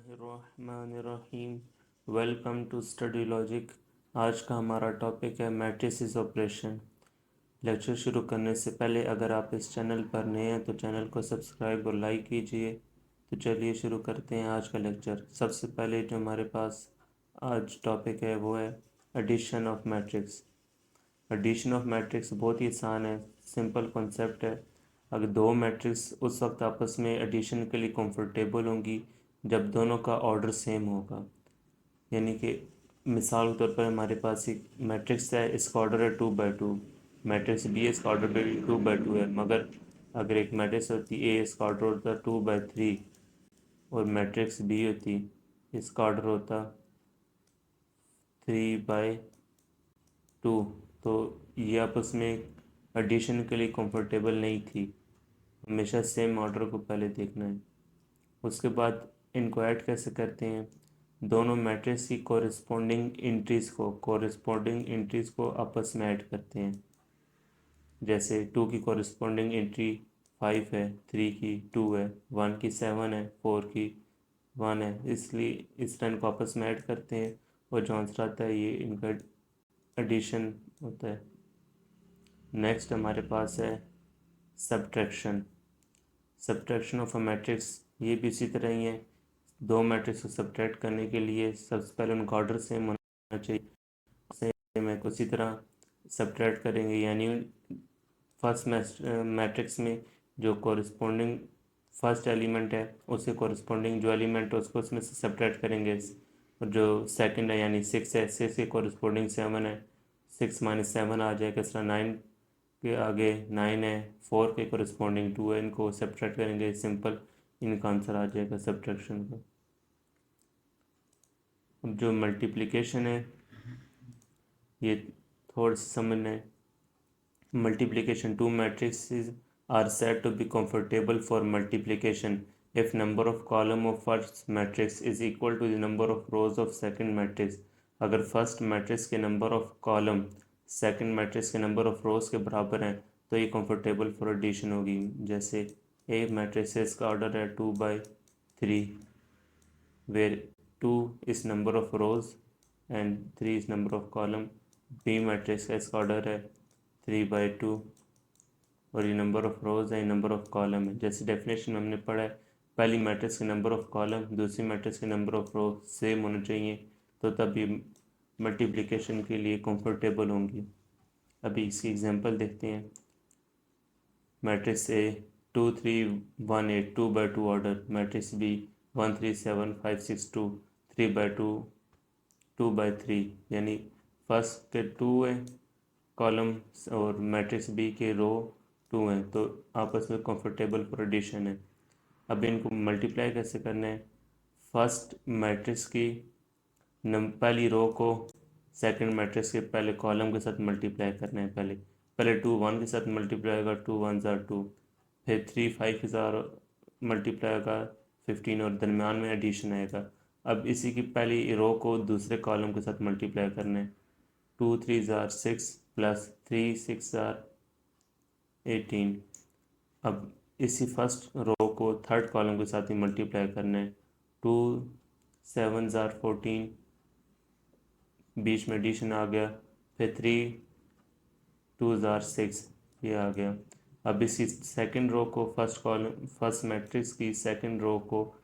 बिस्मिल्लाहिर्रहमानिर्रहीम। Welcome to study logic. आज का हमारा टॉपिक है मैट्रिसेस ऑपरेशन। लेक्चर शुरू करने से पहले अगर आप इस चैनल पर नए हैं तो चैनल को सब्सक्राइब और लाइक कीजिए। तो चलिए शुरू करते हैं आज का लेक्चर। सबसे पहले जो हमारे पास आज टॉपिक है वो है addition of matrix. Addition of matrix बहुत ही आसान है, सिंपल कॉन्सेप्ट है। अगर दो मैट्रिक्स उस वक्त आपस में एडिशन के लिए कंफर्टेबल होंगी जब दोनों का ऑर्डर सेम होगा। यानी कि मिसाल के तौर पर हमारे पास एक मैट्रिक्स है, इसका ऑर्डर है 2/2। मैट्रिक्स बी है, इसका ऑर्डर भी 2/2 है। मगर अगर एक मैट्रिक्स होती ए, इसका ऑर्डर होता 2/3 और मैट्रिक्स बी होती, इसका ऑर्डर होता 3/2, तो ये आपस में एडिशन के लिए कंफर्टेबल नहीं थी। हमेशा सेम ऑर्डर को पहले देखना है। उसके बाद इनको ऐड कैसे करते हैं, दोनों मैट्रिक्स की कोरिस्पोंडिंग एंट्रीज को आपस में ऐड करते हैं। जैसे 2 की कोरिस्पोंडिंग एंट्री 5 है, 3 की 2 है, 1 की 7 है, 4 की 1 है। इसलिए इस तरह इनको आपस में ऐड करते हैं और जो आंसर आता है ये इनका एडिशन होता है। नेक्स्ट हमारे पास है subtraction. Subtraction of a matrix, ये भी इसी तरह ही है। दो मैट्रिक्स को सब्ट्रैक्ट करने के लिए सबसे पहले उनका ऑर्डर सेम होना चाहिए। सेम है, उसी तरह सब्ट्रैक्ट करेंगे, यानी फर्स्ट मैट्रिक्स में जो कॉरस्पॉन्डिंग फर्स्ट एलिमेंट है उसके कॉरस्पॉन्डिंग जो एलिमेंट है उसको उसमें से सब्ट्रैक्ट करेंगे। और जो सेकंड है यानी 6 है, 6 के कॉरस्पॉन्डिंग 7 है, 6 - 7 आ जाएगा। इस तरह 9 के आगे 9 है, 4 के कॉरस्पॉन्डिंग 2 है, इनको सब्ट्रैक्ट करेंगे, सिंपल इनका आंसर आ जाएगा सब्ट्रैक्शन का। अब जो मल्टीप्लिकेशन है ये थोड़ा सा समझना है। Multiplication, two matrices are said to be comfortable for multiplication if number of column of first matrix is equal to the number of rows of second matrix। अगर फर्स्ट मैट्रिक्स के number of column second matrix के number of रोज के बराबर हैं तो ये comfortable for addition होगी। जैसे ए मैट्रिक्स का ऑर्डर है 2/3, where 2 is number of rows and 3 is number of column। B matrix का इसका ऑर्डर है 3/2 और ये नंबर ऑफ रोज है, नंबर ऑफ कॉलम है। जैसे डेफिनेशन हमने पढ़ा है, पहली मैट्रिक्स के नंबर ऑफ कॉलम दूसरी मैट्रिक्स के नंबर ऑफ रो सेम होने चाहिए, तो तभी मल्टीप्लिकेशन के लिए कंफर्टेबल होंगी। अभी इसकी एग्जांपल देखते हैं। Matrix A 2 3 1 8 2/2 order, matrix B 1 3 7 5 6 2 3/2 2/3, यानी फर्स्ट के 2 है कॉलम और मैट्रिक्स बी के रो 2 हैं, तो आपस में कंफर्टेबल फॉर एडिशन है। अब इनको मल्टीप्लाई कैसे करना है, फर्स्ट मैट्रिक्स की पहली रो को सेकंड मैट्रिक्स के पहले कॉलम के साथ मल्टीप्लाई करना है। पहले पहले 2 1 के साथ मल्टीप्लाई होगा, 2 1 2, फिर 3 5 के साथ मल्टीप्लाई होगा 15 और दरम्यान में एडिशन आएगा। अब इसी की पहली रो को दूसरे कॉलम के साथ मल्टीप्लाई करना है, 2 3 6 प्लस 3 6 18। अब इसी फर्स्ट रो को थर्ड कॉलम के साथ ही मल्टीप्लाई करना है, 2 7 14, बीच में एडिशन आ गया, फिर 3 2 6, ये आ गया। अब इसी सेकंड रो को फर्स्ट मैट्रिक्स की सेकंड रो को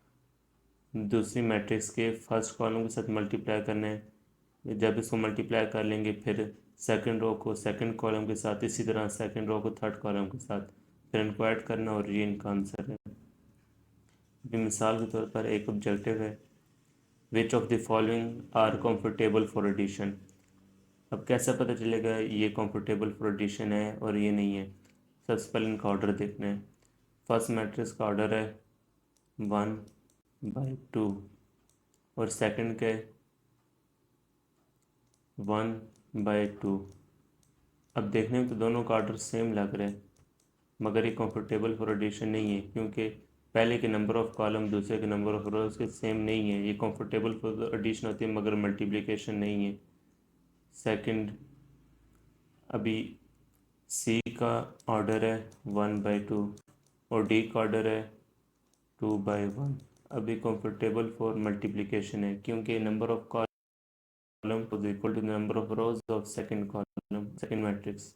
दूसरी मैट्रिक्स के फर्स्ट कॉलम के साथ मल्टीप्लाई करना है। जब इसको मल्टीप्लाई कर लेंगे फिर सेकंड रो को सेकंड कॉलम के साथ, इसी तरह सेकंड रो को थर्ड कॉलम के साथ, फिर इनको ऐड करना और ये इनका आंसर है। अभी मिसाल के तौर पर एक ऑब्जेक्टिव है, which of the following are comfortable for addition. अब कैसा पता चलेगा ये कंफर्टेबल फॉर एडिशन है और ये नहीं है। सबसे पहले इनका ऑर्डर देखना है। फर्स्ट मैट्रिक्स का ऑर्डर है 1/2 और सेकंड के 1/2। अब देखने में तो दोनों का ऑर्डर सेम लग रहा है, मगर ये कंफर्टेबल फॉर एडिशन नहीं है, क्योंकि पहले के नंबर ऑफ कॉलम दूसरे के नंबर ऑफ रोज के सेम नहीं है। ये कंफर्टेबल फॉर एडिशन होती है मगर मल्टीप्लिकेशन नहीं है। सेकंड, अभी सी का ऑर्डर है 1/2 और डी का ऑर्डर है 2/1। अभी कंफर्टेबल फॉर मल्टीप्लिकेशन है क्योंकि number of column is equal to number of rows of second column second matrix.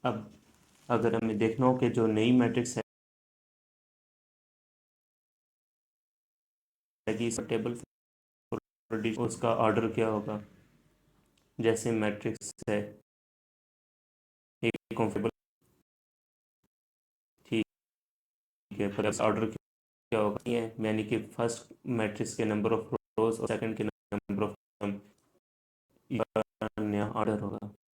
अब अगर हमें देखना हो कि जो नई मैट्रिक्स है टेबल उसका ऑर्डर क्या होगा। जैसे मैट्रिक्स है एक कंफर्टेबल, ठीक है, पर ऑर्डर क्या होगा ये यानी कि फर्स्ट मैट्रिक्स के नंबर ऑफ रोज और सेकंड के नंबर ऑफ कॉलम, नया ऑर्डर होगा।